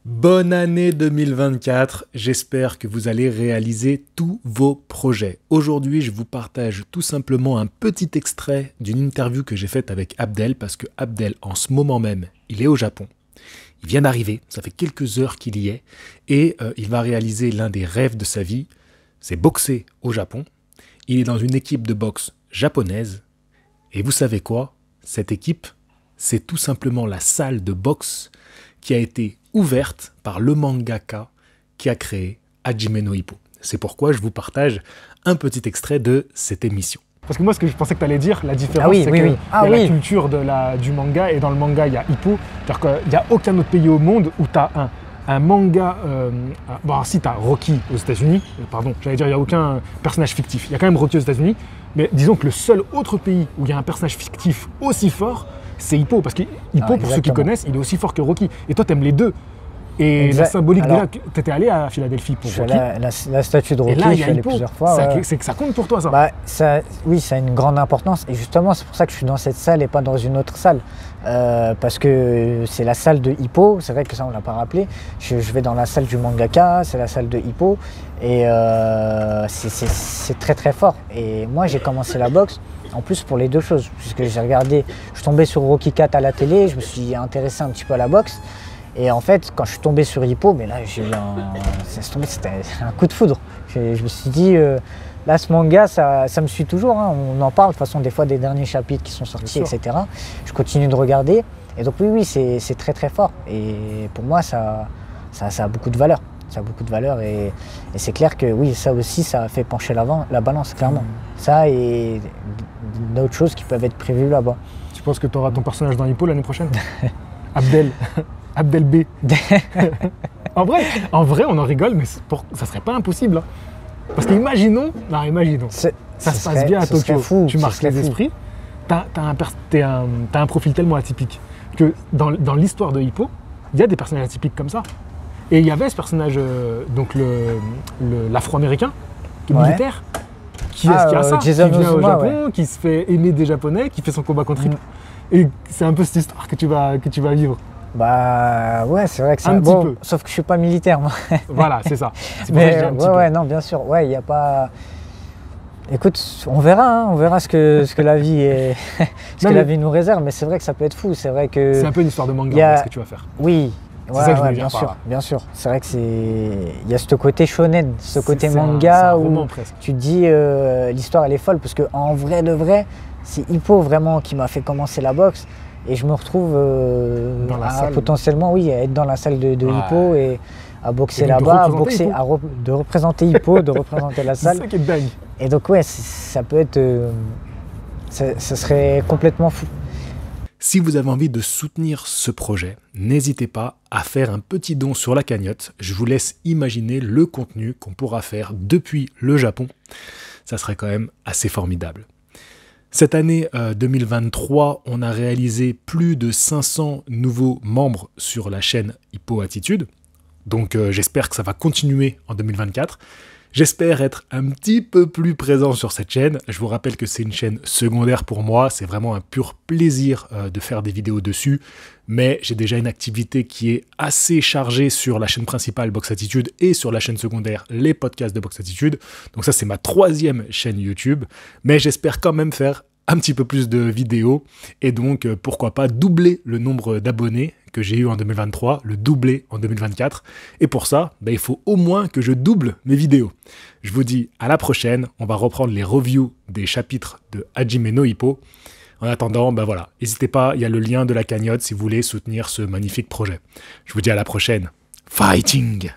Bonne année 2024, j'espère que vous allez réaliser tous vos projets. Aujourd'hui, je vous partage tout simplement un petit extrait d'une interview que j'ai faite avec Abdel, parce que Abdel, en ce moment même, il est au Japon. Il vient d'arriver, ça fait quelques heures qu'il y est, et il va réaliser l'un des rêves de sa vie, c'est boxer au Japon. Il est dans une équipe de boxe japonaise, et vous savez quoi? Cette équipe, c'est tout simplement la salle de boxe qui a été ouverte par le mangaka qui a créé Hajime no Ippo. C'est pourquoi je vous partage un petit extrait de cette émission. Parce que moi, ce que je pensais que tu allais dire, la différence, c'est qu'il y a la culture du manga, et dans le manga, il y a Ippo. C'est-à-dire qu'il n'y a aucun autre pays au monde où tu as un manga... bon, si tu as Rocky aux États-Unis, pardon, j'allais dire, il n'y a aucun personnage fictif. Il y a quand même Rocky aux États-Unis, mais disons que le seul autre pays où il y a un personnage fictif aussi fort, c'est Ippo. Parce que Ippo, pour ceux qui connaissent, il est aussi fort que Rocky. Et toi, tu aimes les deux. Et la symbolique, déjà, tu étais allé à Philadelphie pour Rocky. La statue de Rocky, je suis allé plusieurs fois. C'est que ça compte pour toi, ça. Oui, ça a une grande importance. Et justement, c'est pour ça que je suis dans cette salle et pas dans une autre salle. Parce que c'est la salle de Ippo. C'est vrai que ça, on ne l'a pas rappelé. Je vais dans la salle du mangaka, c'est la salle de Ippo. Et c'est très très fort. Et moi, j'ai commencé la boxe, en plus pour les deux choses. Puisque j'ai regardé, je suis tombé sur Rocky 4 à la télé, je me suis intéressé un petit peu à la boxe. Et en fait, quand je suis tombé sur Ippo, mais là, j'ai eu c'était un coup de foudre. Je me suis dit, là, ce manga, ça me suit toujours. Hein. On en parle, de toute façon, des fois, des derniers chapitres qui sont sortis, etc. Je continue de regarder. Et donc, oui, c'est très, très fort. Et pour moi, ça a beaucoup de valeur. Ça a beaucoup de valeur. Et c'est clair que, oui, ça aussi, ça a fait pencher la balance, clairement. Ça et d'autres choses qui peuvent être prévues là-bas. Tu penses que tu auras ton personnage dans Ippo l'année prochaine? Abdel. Abdel B. en vrai, on en rigole, mais ça serait pas impossible. Hein. Parce qu'imaginons, ça se passe bien à Tokyo, tu marques les esprits, t'as un profil tellement atypique que dans l'histoire de Ippo, il y a des personnages atypiques comme ça. Et il y avait ce personnage, donc l'afro-américain, qui est militaire, qui a ça, qui vient au Japon, qui se fait aimer des Japonais, qui fait son combat contre Ippo. Et c'est un peu cette histoire que tu vas vivre. Bah ouais, c'est vrai que c'est un petit peu. Sauf que je suis pas militaire, moi. Voilà, c'est ça. Mais non, bien sûr. Ouais, il y a pas. Écoute, on verra ce que la vie la vie nous réserve. Mais c'est vrai que ça peut être fou. C'est vrai que. C'est un peu une histoire de manga, ce que tu vas faire. Oui. Bien sûr. C'est vrai que il y a ce côté shonen, ce côté manga où tu te dis l'histoire elle est folle parce que en vrai de vrai, c'est Ippo vraiment qui m'a fait commencer la boxe. Et je me retrouve potentiellement à être dans la salle de Ippo et à boxer là-bas, de représenter Ippo, de représenter la salle. C'est ça qui est dingue. Et donc ça peut être... ça serait complètement fou. Si vous avez envie de soutenir ce projet, n'hésitez pas à faire un petit don sur la cagnotte. Je vous laisse imaginer le contenu qu'on pourra faire depuis le Japon. Ça serait quand même assez formidable. Cette année 2023, on a réalisé plus de 500 nouveaux membres sur la chaîne Ippo Attitude. Donc j'espère que ça va continuer en 2024. J'espère être un petit peu plus présent sur cette chaîne. Je vous rappelle que c'est une chaîne secondaire pour moi. C'est vraiment un pur plaisir de faire des vidéos dessus. Mais j'ai déjà une activité qui est assez chargée sur la chaîne principale Box Attitude et sur la chaîne secondaire les podcasts de Box Attitude. Donc ça, c'est ma 3e chaîne YouTube. Mais j'espère quand même faire un petit peu plus de vidéos et donc pourquoi pas doubler le nombre d'abonnés que j'ai eu en 2023, le doubler en 2024. Et pour ça, il faut au moins que je double mes vidéos. Je vous dis à la prochaine, on va reprendre les reviews des chapitres de Hajime no Ippo. En attendant, voilà, n'hésitez pas, il y a le lien de la cagnotte si vous voulez soutenir ce magnifique projet. Je vous dis à la prochaine. Fighting!